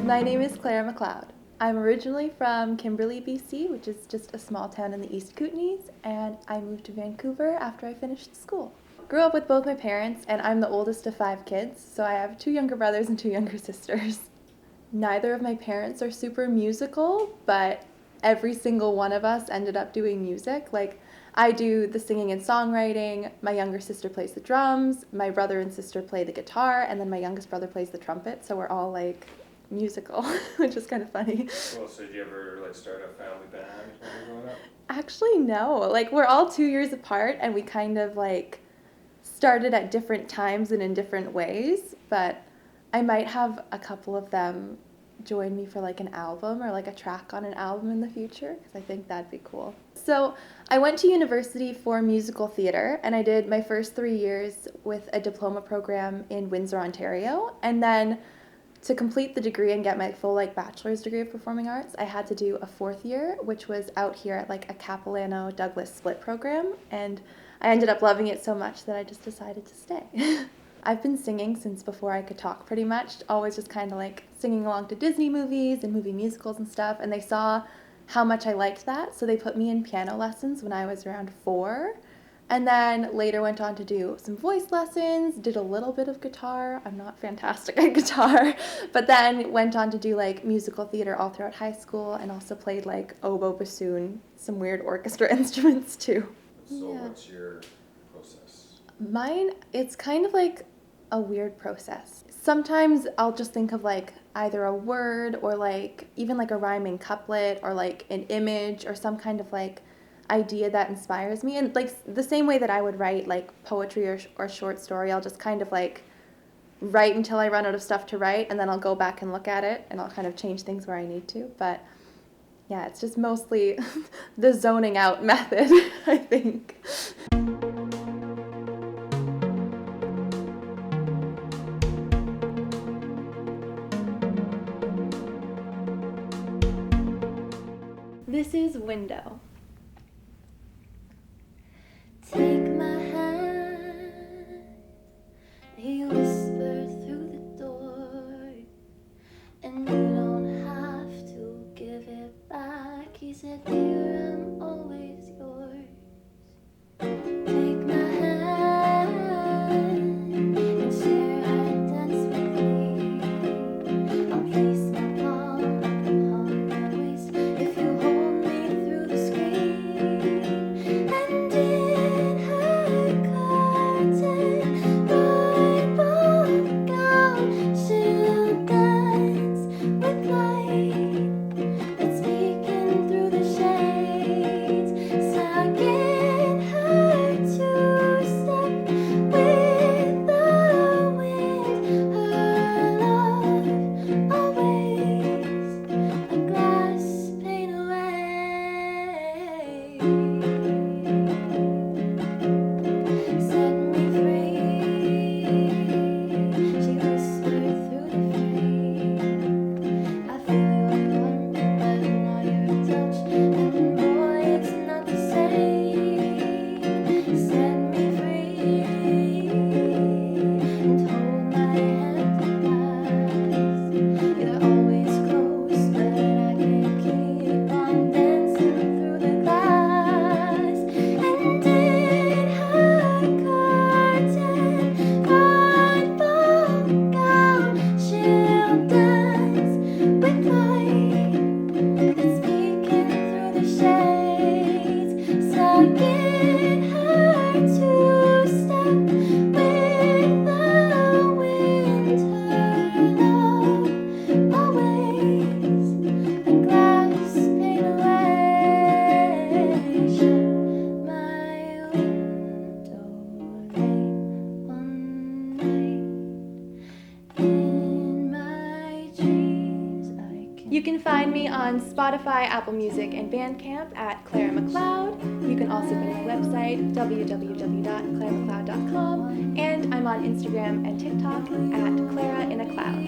My name is Clara MacLeod. I'm originally from Kimberley, BC, which is just a small town in the East Kootenays, and I moved to Vancouver after I finished school. Grew up with both my parents, and I'm the oldest of 5 kids, so I have 2 younger brothers and 2 younger sisters. Neither of my parents are super musical, but every single one of us ended up doing music. Like, I do the singing and songwriting, my younger sister plays the drums, my brother and sister play the guitar, and then my youngest brother plays the trumpet, so we're all like musical, which is kind of funny. Well, so did you ever like start a family band when you were growing up? Actually, no. Like, we're all 2 years apart, and we kind of like started at different times and in different ways, but I might have a couple of them join me for like an album or like a track on an album in the future, because I think that'd be cool. So I went to university for musical theater, and I did my first 3 years with a diploma program in Windsor, Ontario, and then to complete the degree and get my full like bachelor's degree of performing arts, I had to do a 4th year, which was out here at like a Capilano Douglas split program, and I ended up loving it so much that I just decided to stay. I've been singing since before I could talk, pretty much, always just kind of like singing along to Disney movies and movie musicals and stuff, and they saw how much I liked that, so they put me in piano lessons when I was around 4, and then later went on to do some voice lessons, did a little bit of guitar. I'm not fantastic at guitar, but then went on to do like musical theater all throughout high school, and also played like oboe, bassoon, some weird orchestra instruments too. So Yeah. what's your process? Mine, it's kind of like a weird process. Sometimes I'll just think of like either a word or like even like a rhyming couplet or like an image or some kind of like idea that inspires me, and like the same way that I would write like poetry or short story, I'll just kind of like write until I run out of stuff to write, and then I'll go back and look at it and I'll kind of change things where I need to. But yeah, it's just mostly the zoning out method, I think. This is Window. Take my hand, he whispered through the door, and you don't have to give it back. He said, dear, I'm always yours. Take my hand and share our dance with me. I'll place my palm upon your waist if you hold me through the screen. And in her curtain, rainbow gown, she'll dance with light that's peeking through the shades, sagging her two-step with the wind. Her love always a glass pane away. Set me free, she whispered through the frame. I feel your warmth, but not your touch, and boy, it's not the same. Set me free and hold my hand fast. You're always close, but I can't keep on dancing through the glass. And in her curtain, rainbow gown, she'll dance with light that's peeking through the shades, sagging her two-step with the wind. Her love always a glass pane away. Shut my window late one night. In my dreams I can. You can find me on Spotify, Apple Music, and Bandcamp at Clara MacLeod. You can also find my website, www.claramacleod.com, and I'm on Instagram and TikTok at Clara in a Cloud.